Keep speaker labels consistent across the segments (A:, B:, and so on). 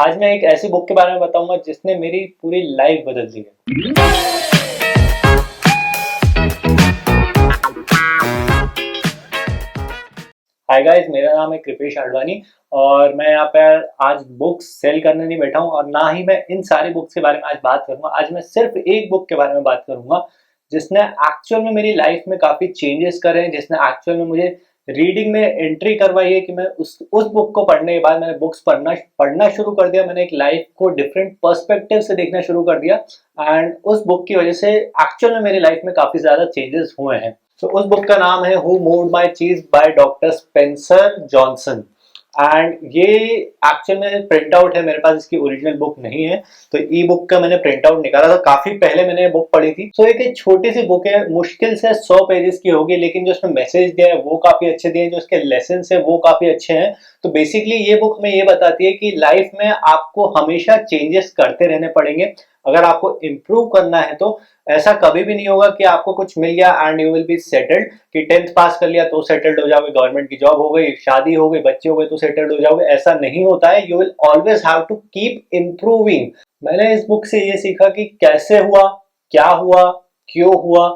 A: आज मैं एक ऐसी बुक के बारे में बताऊंगा जिसने मेरी पूरी लाइफ बदल दी है। हाय गाइस, मेरा नाम है कृपेश आडवाणी और मैं यहाँ पर आज बुक्स सेल करने नहीं बैठा हूँ और ना ही मैं इन सारी बुक्स के बारे में आज बात करूंगा। आज मैं सिर्फ एक बुक के बारे में बात करूंगा जिसने एक्चुअल में मेरी लाइफ में काफ़ी चेंजेस करे हैं, जिसने एक्चुअल में मुझे रीडिंग में एंट्री करवाई है कि मैं उस बुक को पढ़ने के बाद मैंने बुक्स पढ़ना शुरू कर दिया। मैंने एक लाइफ को डिफरेंट पर्सपेक्टिव से देखना शुरू कर दिया एंड उस बुक की वजह से एक्चुअल में मेरी लाइफ में काफ़ी ज़्यादा चेंजेस हुए हैं। तो उस बुक का नाम है हु मूव्ड माय चीज by doctor Spencer Johnson and ये एक्चुअल में प्रिंट आउट है, मेरे पास इसकी ओरिजिनल बुक नहीं है, तो ई बुक का मैंने प्रिंट आउट निकाला था। काफी पहले मैंने बुक पढ़ी थी। तो एक छोटी सी बुक है, मुश्किल से 100 पेजेस की होगी, लेकिन जो उसमें मैसेज दिया है वो काफी अच्छे दिए हैं, जो उसके लेसन है वो काफी अच्छे हैं। तो बेसिकली ये बुक हमें ये बताती है कि लाइफ में आपको हमेशा चेंजेस करते रहने पड़ेंगे। अगर आपको इम्प्रूव करना है तो ऐसा कभी भी नहीं होगा कि आपको कुछ मिल गया and you will be settled, कि 10th पास कर लिया तो सेटल्ड हो जाओगे, गवर्नमेंट की जॉब हो गई, शादी हो गई, बच्चे हो गए तो सेटल्ड हो जाओगे। ऐसा नहीं होता है। You will always have to keep improving. मैंने इस बुक से ये सीखा कि कैसे हुआ, क्या हुआ, क्यों हुआ,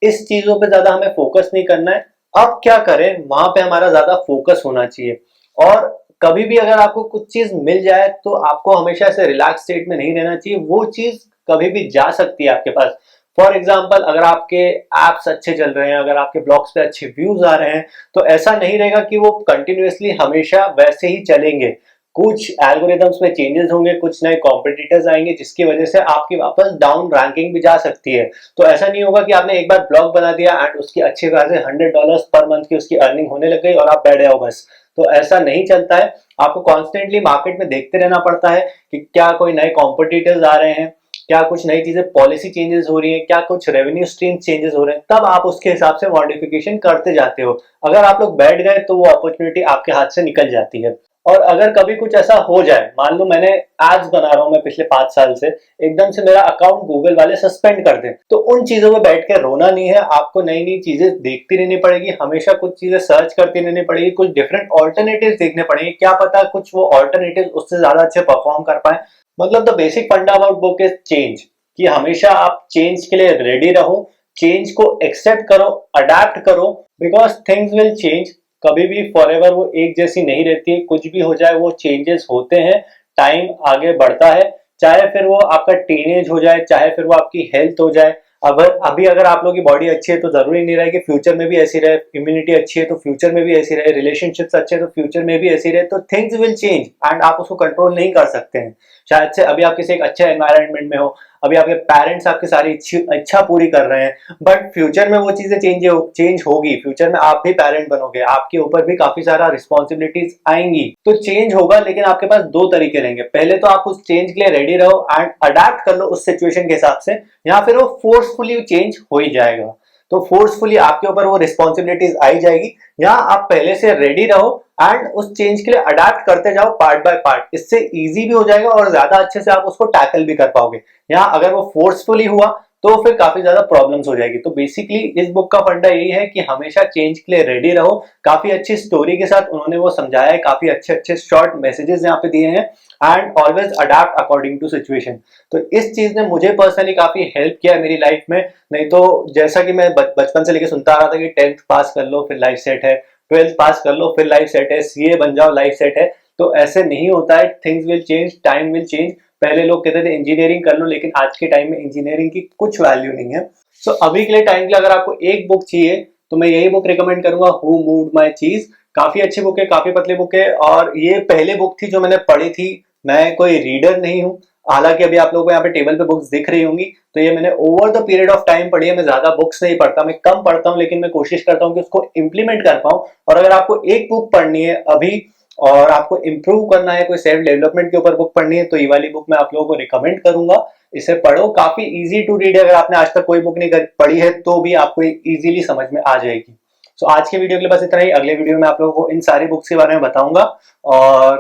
A: इस चीजों पे ज्यादा हमें फोकस नहीं करना है। अब क्या करें वहां पे हमारा ज्यादा फोकस होना चाहिए। और कभी भी अगर आपको कुछ चीज मिल जाए तो आपको हमेशा ऐसे रिलैक्स स्टेट में नहीं रहना चाहिए। वो चीज कभी भी जा सकती है आपके पास। फॉर एग्जाम्पल, अगर आपके एप्स अच्छे चल रहे हैं, अगर आपके ब्लॉग्स पे अच्छे व्यूज आ रहे हैं, तो ऐसा नहीं रहेगा कि वो कंटिन्यूअसली हमेशा वैसे ही चलेंगे। कुछ एल्गोरिथम्स में चेंजेस होंगे, कुछ नए कॉम्पिटिटर्स आएंगे जिसकी वजह से आपकी वापस डाउन रैंकिंग भी जा सकती है। तो ऐसा नहीं होगा कि आपने एक बार ब्लॉग बना दिया एंड उसकी अच्छे खासे $100 पर मंथ की उसकी अर्निंग होने लग गई और आप बैठ जाओ बस। तो ऐसा नहीं चलता है। आपको कॉन्स्टेंटली मार्केट में देखते रहना पड़ता है कि क्या कोई नए कॉम्पिटिटर्स आ रहे हैं, क्या कुछ नई चीजें, पॉलिसी चेंजेस हो रही है, क्या कुछ रेवेन्यू स्ट्रीम चेंजेस हो रहे हैं, तब आप उसके हिसाब से मॉडिफिकेशन करते जाते हो। अगर आप लोग बैठ गए तो वो अपॉर्चुनिटी आपके हाथ से निकल जाती है। और अगर कभी कुछ ऐसा हो जाए, मान लो मैंने एड्स बना रहा हूं मैं पिछले 5 साल से, एकदम से मेरा अकाउंट गूगल वाले सस्पेंड कर दें, तो उन चीजों पे बैठ के रोना नहीं है। आपको नई नई चीजें देखती रहनी पड़ेगी, हमेशा कुछ चीजें सर्च करती रहनी पड़ेगी, कुछ डिफरेंट ऑल्टरनेटिव देखने पड़ेंगे। क्या पता कुछ वो ऑल्टरनेटिव उससे ज्यादा अच्छे परफॉर्म कर पाए। मतलब द बेसिक फंडा अबाउट बुक इज चेंज, कि हमेशा आप चेंज के लिए रेडी रहो, चेंज को एक्सेप्ट करो, अडेप्ट करो, बिकॉज थिंग्स विल चेंज। कभी भी फॉरएवर वो एक जैसी नहीं रहती है, कुछ भी हो जाए वो चेंजेस होते हैं, टाइम आगे बढ़ता है। चाहे फिर वो आपका टीनेज हो जाए, चाहे फिर वो आपकी हेल्थ हो जाए। अभी अगर आप लोगों की बॉडी अच्छी है तो जरूरी नहीं रहे कि फ्यूचर में भी ऐसी रहे, इम्यूनिटी अच्छी है तो फ्यूचर में भी ऐसी रहे, रिलेशनशिप्स अच्छे तो फ्यूचर में भी ऐसी रहे। तो थिंग्स विल चेंज एंड आप उसको कंट्रोल नहीं कर सकते हैं। शायद से अभी आप किसी एक अच्छे एनवायरनमेंट में हो, अभी आपके पेरेंट्स आपकी सारी इच्छा पूरी कर रहे हैं, बट फ्यूचर में वो चीजें चेंज होगी। फ्यूचर में आप भी पेरेंट बनोगे, आपके ऊपर भी काफी सारा रिस्पॉन्सिबिलिटीज आएंगी, तो चेंज होगा। लेकिन आपके पास दो तरीके रहेंगे, पहले तो आप उस चेंज के लिए रेडी रहो एंड अडेप्ट कर लो उस सिचुएशन के हिसाब से, या फिर वो फोर्सफुली चेंज हो ही जाएगा। तो फोर्सफुली आपके ऊपर वो रिस्पॉन्सिबिलिटीज आई जाएगी, या आप पहले से रेडी रहो एंड उस चेंज के लिए अडेप्ट करते जाओ पार्ट बाय पार्ट। इससे इजी भी हो जाएगा और ज्यादा अच्छे से आप उसको टैकल भी कर पाओगे। या अगर वो फोर्सफुली हुआ तो फिर काफी ज्यादा प्रॉब्लम्स हो जाएगी। तो बेसिकली इस बुक का फंडा यही है कि हमेशा चेंज के लिए रेडी रहो। काफी अच्छी स्टोरी के साथ उन्होंने वो समझाया है, काफी अच्छे अच्छे शॉर्ट मैसेजेस यहाँ पे दिए हैं and always adapt according to situation. तो इस चीज ने मुझे पर्सनली काफी हेल्प किया है मेरी लाइफ में। नहीं तो जैसा कि मैं बचपन से लेके सुनता आ रहा था कि 10th पास कर लो फिर लाइफ सेट है, 12th पास कर लो फिर लाइफ सेट है, सीए बन जाओ लाइफ सेट है। तो ऐसे नहीं होता है। Things will change, time will change. पहले लोग कहते थे इंजीनियरिंग कर लो, लेकिन आज के टाइम में इंजीनियरिंग की कुछ वैल्यू नहीं है। सो अभी के लिए टाइम के लिए अगर आपको एक बुक चाहिए तो मैं यही बुक रिकमेंड करूंगा, हु मूव्ड माय चीज। काफी अच्छी बुक है, काफी पतली बुक है और ये पहले बुक थी जो मैंने पढ़ी थी। मैं कोई रीडर नहीं हूँ, हालांकि अभी आप लोगों को यहाँ पे टेबल पे बुक्स दिख रही होंगी, तो ये मैंने over the period of time पढ़ी है। मैं ज्यादा बुक्स नहीं पढ़ता, मैं कम पढ़ता हूँ, लेकिन मैं कोशिश करता हूँ कि उसको इंप्लीमेंट कर पाऊँ। और अगर आपको एक बुक पढ़नी है अभी और आपको इंप्रूव करना है, कोई सेल्फ डेवलपमेंट के ऊपर बुक पढ़नी है, तो ये वाली बुक मैं आप लोगों को रिकमेंड करूंगा। इसे पढ़ो, काफी इजी टू रीड है। अगर आपने आज तक कोई बुक नहीं पढ़ी है तो भी आपको इजीली समझ में आ जाएगी। सो आज के वीडियो के लिए बस इतना ही। अगले वीडियो में आप लोगों को इन सारी बुक्स के बारे में बताऊंगा। और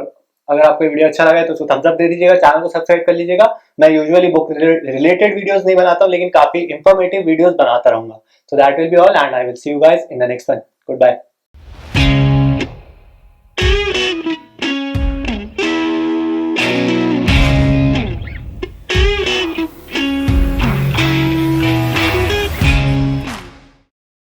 A: अगर आपको वीडियो अच्छा लगा है तो उसको थम्स अप दे दीजिएगा, चैनल को सब्सक्राइब कर लीजिएगा। मैं यूजुअली बुक रिलेटेड वीडियोस नहीं बनाता हूँ, लेकिन काफी इंफॉर्मेटिव वीडियोस बनाता रहूंगा। So that will be all and I will see you guys in the next one. Good bye.